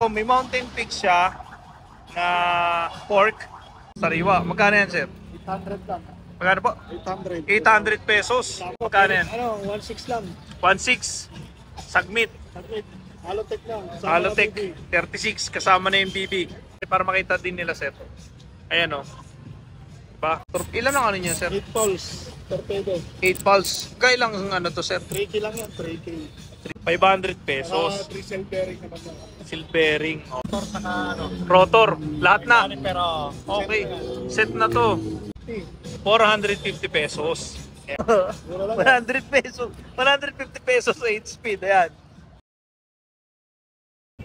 May mountain peak siya na pork sariwa. Magkano yan, sir? 800 lang. Magkano po? 800. 800 pesos. Magkano yan? 1.6 lang. 1.6. Sagmit. Halotech lang. Halotech. 36. Kasama na yung BB. Para makita din nila, sir. Ayan, o. Diba? Ilan ang ano niya, sir? 8 pulse. Torpedo. 8 pulse. Kailang ano to, sir? 3K lang yan. 3K. 500 pesos. 3 cell bearing naman yan. Seal bearing. Oh. Motor saka ano. Rotor. Lahat na. Pero Okay. Set na to. 450 pesos. mura lang. 100 pesos. 150 pesos 8 speed. Ayan.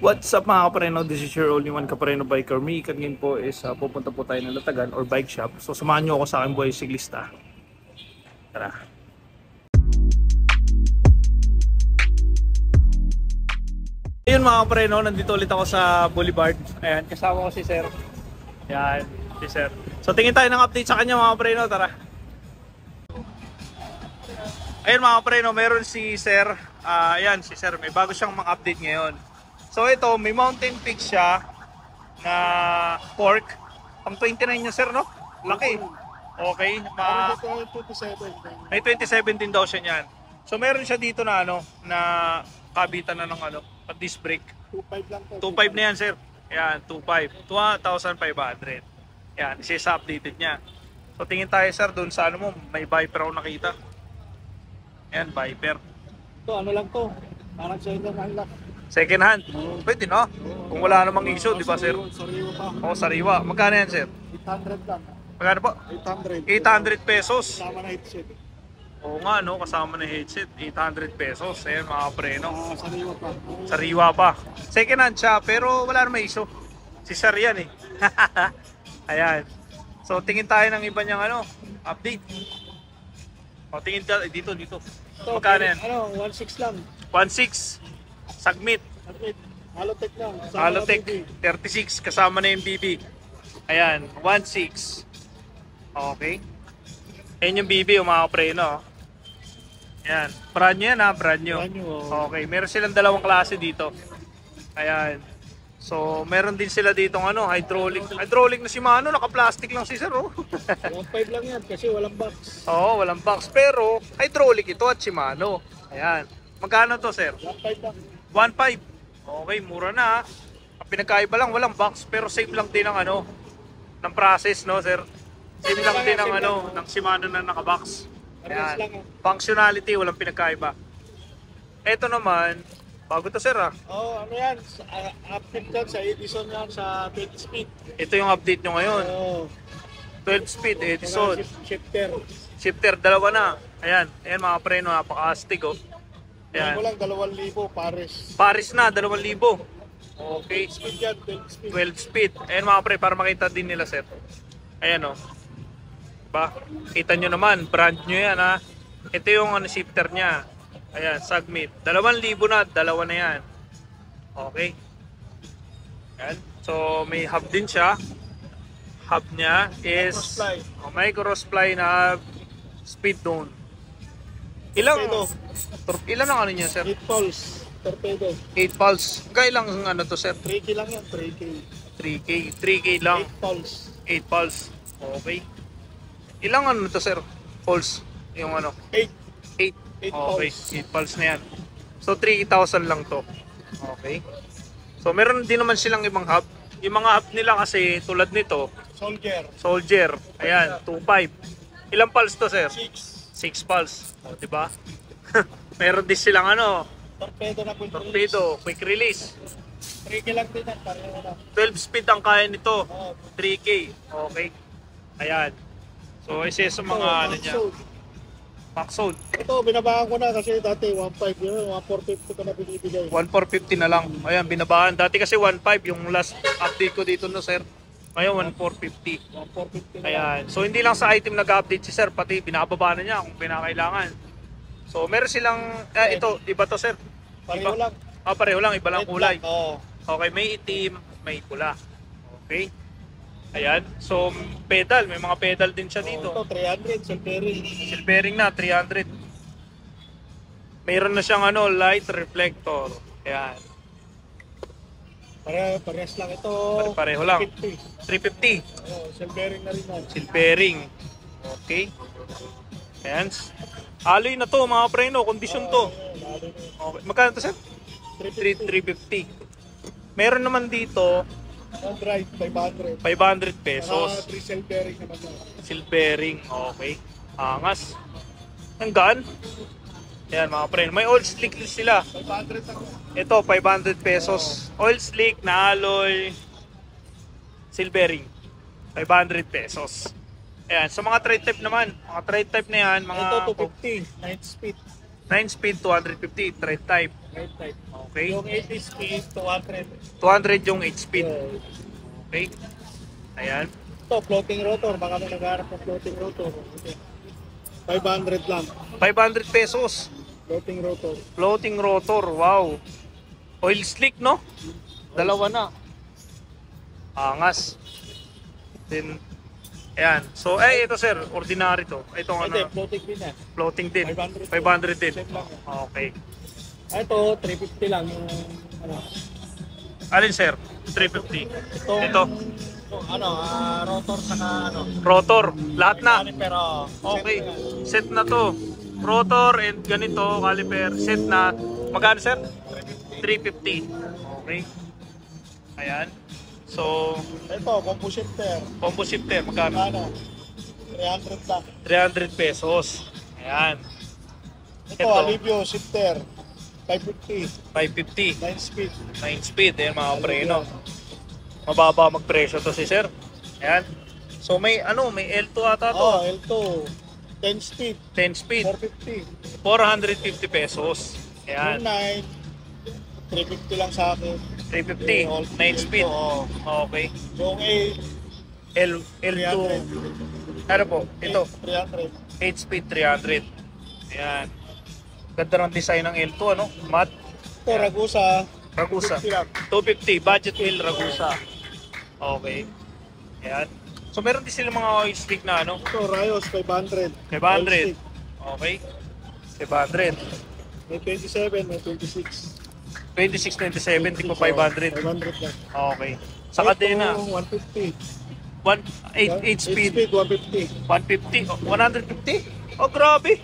What's up mga kapareno? This is your only one kapareno biker. Me, ngayon po is pupunta po tayo ng Latagan or bike shop. So samahan nyo ako sa aking boy siglista. Tara. Ayun mga kapareno, nandito ulit ako sa Boulevard. Ayan, kasama ko si Sir. Ayan, si Sir. So tingin tayo ng update sa kanya mga kapareno. Tara. Ayun mga kapareno, meron si Sir. Ayan, si Sir. May bago siyang mga update ngayon. So ito, may mountain peak siya na pork. Pang 29 niya, sir, no? Laki. Okay. May 2017 daw siya niyan. So meron siya dito na ano, na kabitan na ng ano, disc brake. 2.5 lang po. 2.5 na yan, sir. Yan, 2.5. 2,500. Yan, isa updated niya. So tingin tayo, sir, doon sa ano mo, may Viper ako nakita. Yan, Viper. Ito, ano lang to. Parang sa inyo lang. Second hand. Pwede, no? Kung wala namang issue, di ba, sir? Sariwa pa. Oo, sariwa. Magkano yan, sir? 800 lang. Magkano po? 800. 800 pesos. Sama na headset. Oo nga, no? Kasama na headset. 800 pesos. Ayan, mga preno. Sariwa pa. Sariwa pa. Second hand siya, pero wala namang issue. Si sir yan, eh. Ayan. So, tingin tayo ng iba niyang, ano, update. O, tingin tayo. Dito. So, Magkano yan? 1.6 lang. 1.6. Sagmit. Halotech lang. Halotech. 36. Kasama na yung BB. Ayan. 1.6. Okay. Ayan yung BB, mga preno. Ayan. Brand new yan, ha? Brand new. Okay. Meron silang dalawang klase dito. Ayan. So, meron din sila ditong ano, hydraulic. Hydraulic na si Mano. Naka-plastic lang si sir, oh. 1.5 lang yan kasi walang box. Oo, walang box. Pero, hydraulic ito at Shimano. Ayan. Magkano to, sir? 1.5 lang. 1.5. Okay, mura na. Ang pinagkaiba lang, walang box. Pero same lang din ang ano, ng process, no, sir? Same lang din ang ano, ng Shimano na nakabox. Ayan. Functionality, walang pinagkaiba. Ito naman, bago to, sir, ah. Oh, ano yan? Update yan sa Edison yan sa 20 speed. Ito yung update nyo ngayon. Oh. 12 speed, Edison. Shifter. Shifter, dalawa na. Ayan, ayan mga preno, napaka-astig, oh. Yan. Ayan. Walang 2,000 pares. Paris na, 2,000. Okay. Speed yan, 12 speed. 12 speed. Ayan mga pre, para makita din nila, sir. Ayan, oh. Diba? Kita nyo naman, brand nyo yan, ha. Ito yung ano, shifter niya. Ayan, Sagmit. 2,000 na, dalawa na yan. Okay. Ayan. So, may hub din siya. Hub niya is may cross fly na speed zone. Ilang ang ano niya, sir? 8 pulse. Torpedo. 8 pulse. Kailang ano to, sir? 3K lang yan, 3K. 3K lang. 8 pulse. 8 pulse. Okay. Ilang ano to, sir? Pulse. Yung ano? 8. 8. Okay. 8 pulse na yan. So, 3,000 lang to. Okay. So, meron din naman silang ibang hub. Yung mga hub nila kasi tulad nito. Soldier. Ayan, 2.5. Ilang pulse to, sir? 6. 6 pulse. O, diba? Meron din silang ano? Torpedo na Torpedo, quick release. 3K lang din yan, pareho na. 12 speed ang kaya nito. 3K. Okay. Ayan. So, isa sa mga ano niya. Maxold. Ito, binabahan ko na kasi dati 1.5 yun, 1.450 ko na binibigay. 1,450 na lang. Ayan, binabahan. Dati kasi 1.5 yung last update ko dito, no, sir. Ngayon, 1,450. 1.450 na. Ayan. So, hindi lang sa item nag-update si sir, pati binababa na niya kung pinakailangan. So, meron silang, ito, iba to, sir. Pareho lang. Pareho lang, iba lang kulay. Oo. Okay, may itim, may pula. Okay. Ayan. So, pedal. May mga pedal din siya dito. Ito, 300, silvering. Silvering na, 300. Mayroon na siyang ano, light reflector. Ayan. Parehas lang ito. Pare-pareho lang. 50. 350. Oh, silver bearing na rin yan. Silvering. Okay. Ayan. Alloy na to mga preno. Kondisyon to. Okay. Magkano to sir? 350. Meron naman dito On drive, 500. 500 pesos. 3 silver bearing naman yan. Silvering. Okay. Angas. Ang gaan. Ayan mga preno. May oil slick sila. 500 ako. Ito 500 pesos. Oil slick na alloy. Silvering. 500 pesos. Ayan. Sa mga trade type naman. Mga trade type na yan. Mga Ito 250. 9 speed. 9 speed 250. Trade type. 9 type. Okay. Yung 80 speed, 200. 200 yung 8 speed. Okay. Ayan. Ito, floating rotor. Baka may nagharap ng floating rotor. Okay. 500 lang. 500 pesos. Floating rotor. Floating rotor. Wow. Oil slick, no? Dalawa na. Angas. Then, ayan. So, ito sir. Ordinary to. Itong Hindi, ano. floating din yan. Floating din. 500 500 din. Same lang. Okay. Ito, 350 lang yung ano. Alin sir? 350. Itong, Ito. rotor saka Rotor. Lahat na. pero Okay. Set na to. Rotor and ganito. Caliper. Set na. Magkano sir? 350. Okay. Ayan. So, ito, combo shifter. combo shifter. Magkano? Ano? 300 lang. 300 pesos. Ayan. Ito, Ito. Alivio shifter. 550. 550. 9 speed. 9 speed. Ayan mga preno. Mababa magpresyo to si sir. Ayan. So may may L2 ata to. Oh, L2. 10 speed. 10 speed. 450. 450 pesos. Yung Ayan. 9, 350 lang sa akin. 350. 9 speed. Oh. Okay. Yung 8, L2. 300. Ano po? Ito. 300. 8 speed 300. Ayan. Ganda ng design ng L2 ano? Matte. Ito, Ragusa. Ragusa. 250 lang. 250. Budget wheel Ragusa. Okay. Ayan. So meron din sila mga oil stick na ano? Ito, Rayos, 500. 500. Okay. 500. May 27, may 26. 26, 27, di ko 500. 500 lang. Okay. Sa kadena, Ito, 150. 8 speed, 150. 150, oh, 150? Oh, grabe.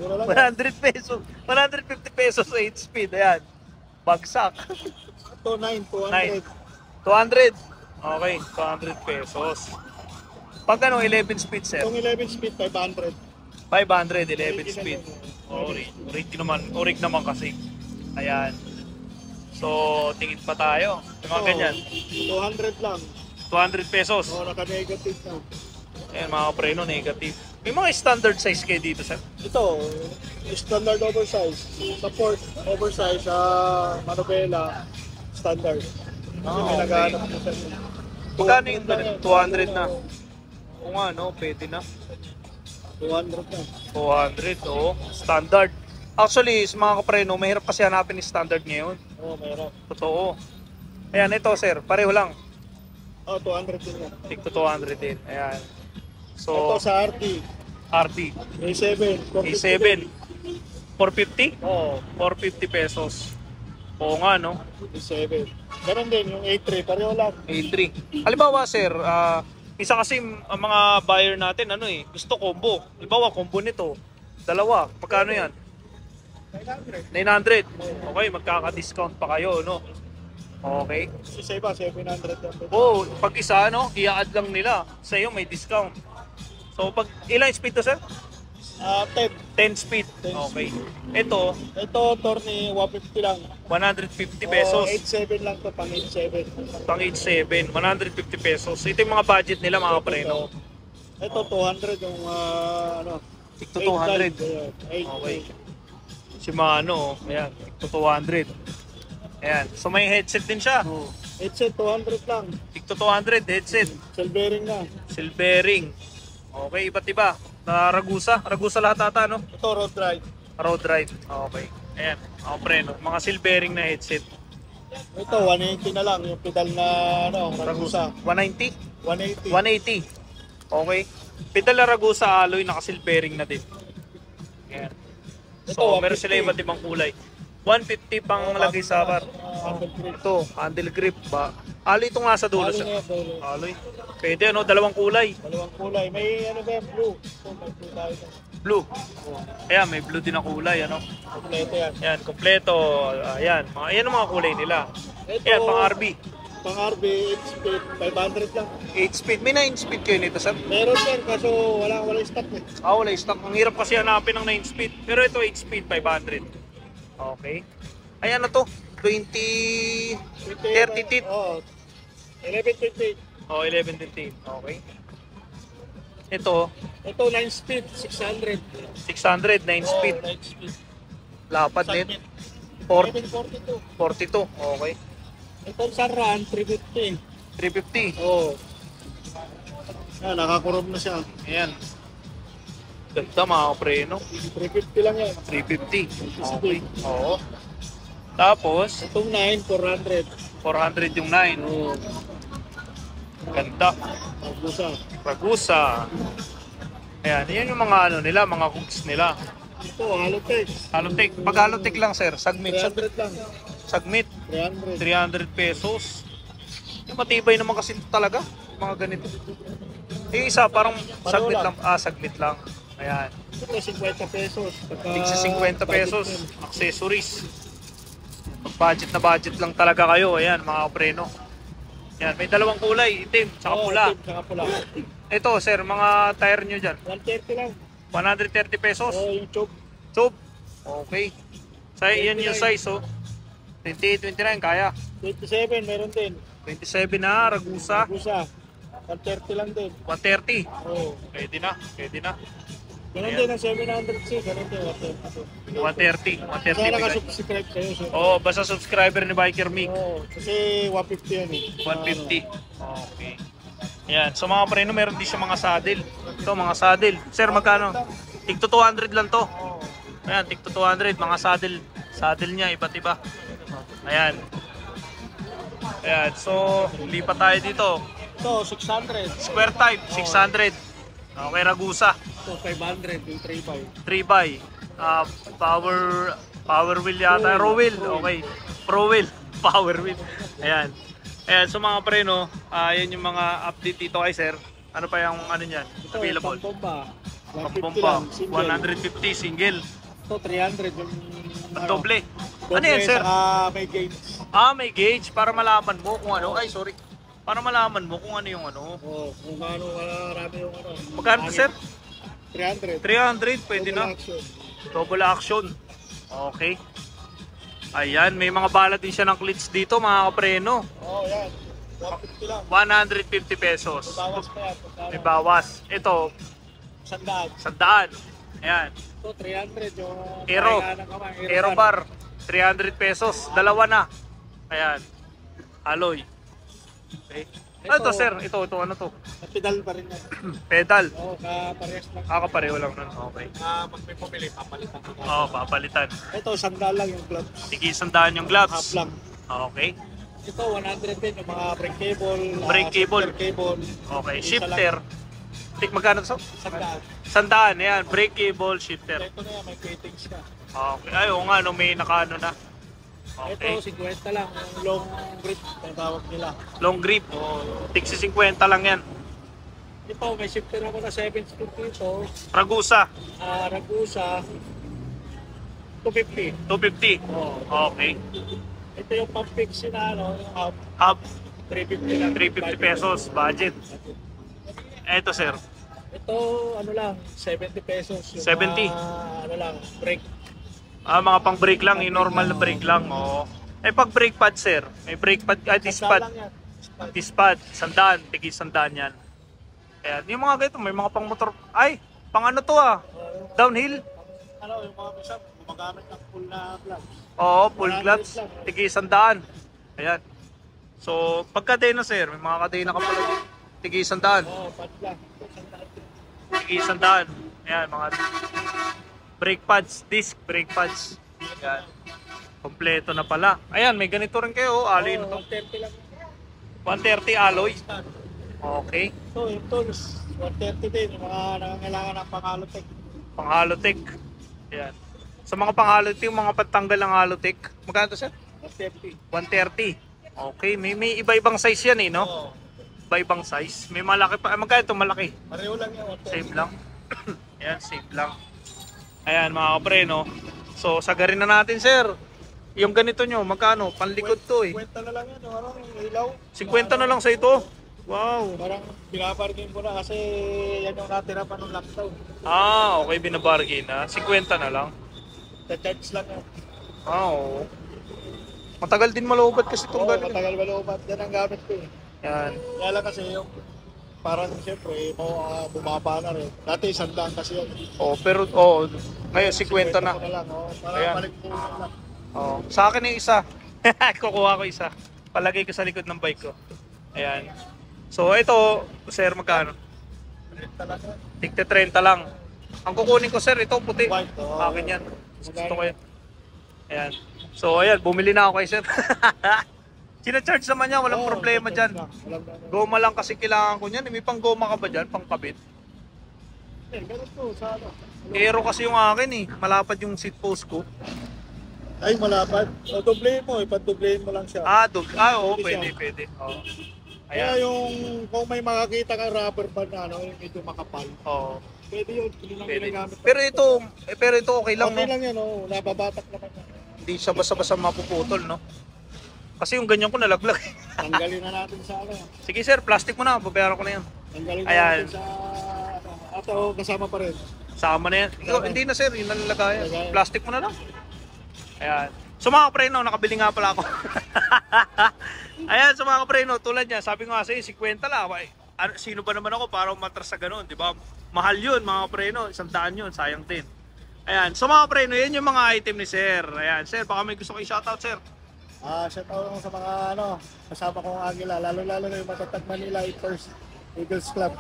Mura lang. 100 pesos. 150 pesos 8 speed. Ayan. Bagsak. Ito, 9, 200. 200. Okay, 200 pesos. Pag ano, 11 speed, sir? Itong 11 speed, 500. 500, 11 speed. Orig naman kasi. Ayan. So, tingin pa tayo. Yung mga ganyan. 200 lang. 200 pesos. O, naka-negative na. Ayan, mga preno, negative. May mga standard size kayo dito, sir? Ito, standard oversize. Support oversize sa Manobela, standard. Kasi may okay. naghahanap mo sa Magkano yung ganun? 200 na. Oo nga, no? Pwede na. 200 na. 200, oo. Standard. Actually, sa mga kapreno, mahirap kasi hanapin yung standard ngayon. Oo, mayroon. Totoo. Ayan, ito, sir. Pareho lang. Oh, 200 din yan. Tigto 200 din. Ayan. Ito So, sa RT, RT. A7. 450 A7. din. 450? Oo, 450 pesos. Oo nga, no? A7. Ganon din, yung A3, pareho lang. A3. Halimbawa, sir, isa kasi ang mga buyer natin, gusto combo. Halimbawa, combo nito. Dalawa. Magkano yan? 900. 900. Okay, magkaka-discount pa kayo, no? Okay. Kasi sa iba, 700 lang. Oh, pag isa, i-add lang nila. Sa iyo, may discount. So, pag ilang speed to, sir? 10. 10 speed. 10 Okay. Ito, Ito, Torni, 150 lang. 150 pesos. 87 lang to, pang 87. Pang 87, 150 pesos. Ito yung mga budget nila, mga preno. Ito, 200 yung Tigto 200. Okay. Si Mano, ayan, tigto 200. Ayan. So may headset din siya. Headset, 200 lang. Tigto 200, headset. Silvering na. Silvering. Okay, iba't iba. Ragusa. Ragusa lahat ata, no? Ito, road drive. Road ride. Okay. Ayan. Mga preno. Mga silvering na headset. Ito, 180 na lang. Yung pedal na, Ragusa. 190? 180. 180. Okay. Pedal na Ragusa alloy, naka-silvering na din. Ayan. Ito, So, meron 150. sila iba't ibang kulay. 150 pang lagay sa bar. handle grip. Ito, handle grip ba? Alloy itong nasa dulo, Alloy sir. na yan, dulo. Alloy. Pwede, ano, dalawang kulay. Dalawang kulay. May ano ba yan? Blue. So, may blue tayo. Blue. Ayan, may blue din na kulay, ano. Kompleto yan. Ayan, kompleto. Ayan, ayan ang mga kulay nila. Ito, Ayan, pang RB. Pang RB, 8 speed, 500 lang. 8 speed. May 9 speed kayo nito, sir. Meron yan, kaso wala stock eh. Wala stock. Ang hirap kasi hanapin ng 9 speed. Pero ito 8 speed, 500. Okay. Ayan na to. 30 teeth. Oo. 1128. Oh, 11-15. Okay. Ito, Ito, 9 speed, 600. 600, 9 speed. 9 speed. Lapad net. 1142. 42. Okay. Ito, Saran, 350. 350. Oo. Yan, nakakurog na siya. Ayan. Ganda mga preno. 350 lang yan. 350. Okay. Oo. Tapos, Itong 9, 400. 400 yung 9. Oo. Ganda. Magbusa. Ragusa. Ayan, yan yung mga ano nila, mga cooks nila. Ito, Halotech. Halotech. Pag Halotech lang, sir, sagmit. 300 lang. Sagmit, 300. 300 pesos. Yung matibay naman kasi talaga, yung mga ganito. Yung isa, parang sagmit lang. Sagmit lang. Ayan. Ito, 50 pesos. Tigsa 50 pesos. Budget mo. Accessories. Pag budget na budget lang talaga kayo. Ayan, mga preno. Ayan, may dalawang kulay. Itim, tsaka Oo, pula. itim, tsaka pula. Ito, sir, mga tire nyo dyan. 130 lang. 130 pesos. Oo, yung tube. Tube. Okay. Yan yung size, oh. 28, 29, kaya. 27, meron din. 27 na, Ragusa. Busa. 130 lang din. 130. Oo. Pwede na, pwede na. Ganun Ayan. din ang 700C. Ganun din, 130. 130. 130 Sana bigay. ka-subscribe kayo. Sir. Oh, basta subscriber ni Biker Mick. Oo, kasi 150 yan eh. 150. Okay. Ayan. So mga preno, meron din siya mga saddle. Ito, mga saddle. Sir, magkano? Tigto 200 lang to. Oo. Ayan, tigto 200. Mga saddle. Saddle niya, iba't iba. Ayan. Ayan. So, lipat tayo dito. Ito, 600. Square type, 600. Okay, Ragusa. Ito, 500. Yung 3.5. 3x. Power wheel yata. Row wheel. Okay. Pro wheel. Power wheel. Ayan. Ayan, so mga preno, ayan yung mga update dito kay sir. Ano pa yung ano niyan? Ito, Available. pampomba. 150 Pampompa. lang. Single. 150 single. Ito, 300. Yung Doble. Ano yan, sir? Saka may gauge. May gauge para malaman mo kung ano. Ay, sorry. Para malaman mo kung ano yung ano. Oo, kung ano, marami yung ano. Magkano, sir? 300. 300, pwede Double na. action. Double action. Okay. Ayan, may mga bala din siya ng clits dito, mga kapreno. Oo, yan. 150 lang. 150 pesos. Bawas pa yan. May bawas. Ito, 100. 100. Ayan. Ito, 300. Yung Aero. pahinga ng kamay, Aero bar. 300 pesos. Dalawa na. Ayan. Alloy. Okay. Ito, sir. Ito. Ano to? Pedal pa rin yan. Pedal. Oo, kaparehas lang. Kapareho lang nun. Okay. Pag may pumili, papalitan ko. Oo, papalitan. Ito, sandal lang yung gloves. Sige, sandaan yung Half gloves. lang. Okay. Ito, 100 din. Yung mga brake cable. Brake cable. shifter cable. Okay. Isa Shifter. Tik, magkano to? Sandal. Sandaan. Ayan. Brake cable, shifter. Ito na yan, may fittings ka. Okay. Ay, oo nga, no, may nakaano na. Okay. Ito, 50 lang. Yung long grip, ang tawag nila. Long grip. Tigsi 50 lang yan. Ito, may shifter ako na 7 speed dito. Ragusa. Ragusa, 250. 250. Oh. Okay. Ito yung pump fix na ano, yung hub, Hub. 350 lang. 350 pesos. Budget. Eto, sir. Ito, ano lang, 70 pesos. Yung 70. Ano lang, brake. Mga pang brake lang. Yung normal na brake lang. Oo. Pag brake pad, sir. May brake pad. Disc Sandal pad. lang yan. Disc pad. Sandaan. Tigi sandaan yan. Ayan. Yung mga ganito, may mga pang motor. Ay, pang ano to Downhill. Ano, yung mga bisa, gumagamit ng full na gloves. Oo, full 100 gloves. lang. Tigi sandaan. Ayan. So, pag kadena, sir, may mga kadena ka pala. Tigi sandaan. Pad lang. Tigi sandaan. Ayan, mga brake pads, disc brake pads. Ayan. Kompleto na pala. Ayan, may ganito rin kayo. Alloy na to. 130 lang. 130 alloy. Okay. So, yung tools, 130 din. Yung mga nangangailangan ng pang-halotech. Pang Halotech. Ayan. Sa mga pang Halotech, yung mga patanggal ng Halotech. Magkano to, sir? 150. 130. Okay, may iba-ibang size yan eh, no? Oo. Iba-ibang size. May malaki pa. Magkano ito malaki? Pareho lang yan. 150. Same lang. Ayan, same lang. Ayan mga kapre, no? So, sagarin na natin, sir. Yung ganito nyo, magkano? Panlikod to eh. 50 na lang yan. Parang ilaw. 50 na lang sa ito. Wow. Parang binabargain ko na kasi yan yung natira pa nung lockdown. Ah, okay, binabargain na. 50 na lang. Sa-charge lang yan. Ah, oo. Matagal din maloobat kasi itong Oo, ganito. matagal ba loobat? Yan ang gamit ko eh. Yan. Kaya lang kasi yung parang siyempre bumaba na rin. Dati 100 kasi yan. Oh, pero ngayon 50 na. ko lang, para Ayan. balik po lang. Oh, sa akin yung isa. Kukuha ko isa. Palagay ko sa likod ng bike ko. Ayan. So ito, sir, magkano? Talaga. Tigte 30 lang. Ang kukunin ko, sir, ito puti. White, oo. Akin yan. Gusto ko yan. Ayan. So ayan, bumili na ako kay sir. Sina-charge naman niya, walang Oo, problema sa-charge dyan. lang. Walang gano'n. Goma lang kasi kailangan ko niyan. May pang goma ka ba dyan? Pang kabit? Ganun to, sa ano. Aero kasi yung akin eh. Malapad yung seat post ko. Ay, malapad. O, doblehin mo, ipadoblehin mo lang siya. Oo, Pwede pwede. Oo. Kaya Ayan. yung, kung may makakita kang rubber band na ano, yung medyo makapal, Oo. pwede yun, yun ang Pwede. ginagamit. Pero ito okay lang, Okay no? lang yan, nababatak naman yan. Hindi siya basta-basta mapuputol, no? Kasi yung ganyan ko nalaglag. Tanggalin na natin sa ano. Sige sir, plastic mo na. Babayaran ko na yan. Tanggalin na Ayan. natin sa ano. At kasama pa rin. Sama na yan. Hindi na sir, yun na nalagayan. Lagayan. Plastic mo na lang. Ayan. So mga kapreno, nakabili nga pala ako. Ayan, so mga kapreno, tulad niya, sabi ko nga sa'yo, 50 lang. Sino ba naman ako para umatras sa ganun, di ba? Mahal yun mga kapreno, 100 yun, sayang din. Ayan, so mga kapreno, yan yung mga item ni sir. Ayan, sir, baka may gusto kayo shoutout sir. Shout out lang sa mga ano, kasama kong Agila, lalo-lalo na yung Matatag Manila Eagles Club.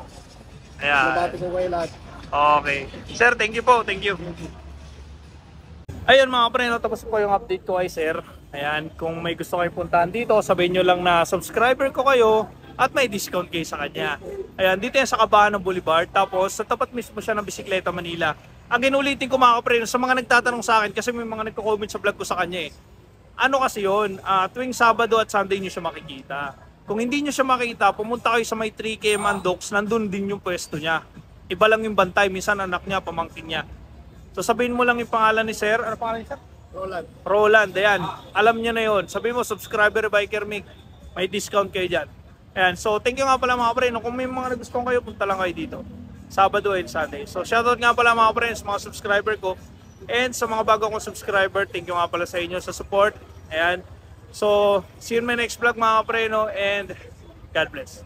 Ayan. Lumati ko kayo lahat. Okay. Sir, thank you po. Thank you. Ayun mga preno, tapos po yung update ko kay sir. Ayan, kung may gusto kayong puntahan dito, sabihin nyo lang na subscriber ko kayo at may discount kayo sa kanya. Ayan, dito yan sa Kabahan ng Boulevard. Tapos sa tapat mismo siya ng Bisikleta Manila. Ang ginulitin ko mga preno, sa mga nagtatanong sa akin, kasi may mga nagko-comment sa vlog ko sa kanya eh. Ano kasi yun, tuwing Sabado at Sunday nyo siya makikita. Kung hindi nyo siya makita, pumunta kayo sa may 3KM Andox, nandun din yung pwesto niya. Iba lang yung bantay, minsan anak niya, pamangkin niya. So sabihin mo lang yung pangalan ni sir. Ano pangalan ni sir? Roland. Roland, ayan. Alam niya na yun. Sabihin mo, subscriber Biker Mick. May discount kayo dyan. Ayan, so thank you nga pala mga pre. Kung may mga nagustuhan kayo, punta lang kayo dito. Sabado and Sunday. So shoutout nga pala mga pre sa mga subscriber ko. And sa mga bago kong subscriber, thank you nga pala sa inyo sa support. Ayan. So, see you in my next vlog mga pre, and God bless.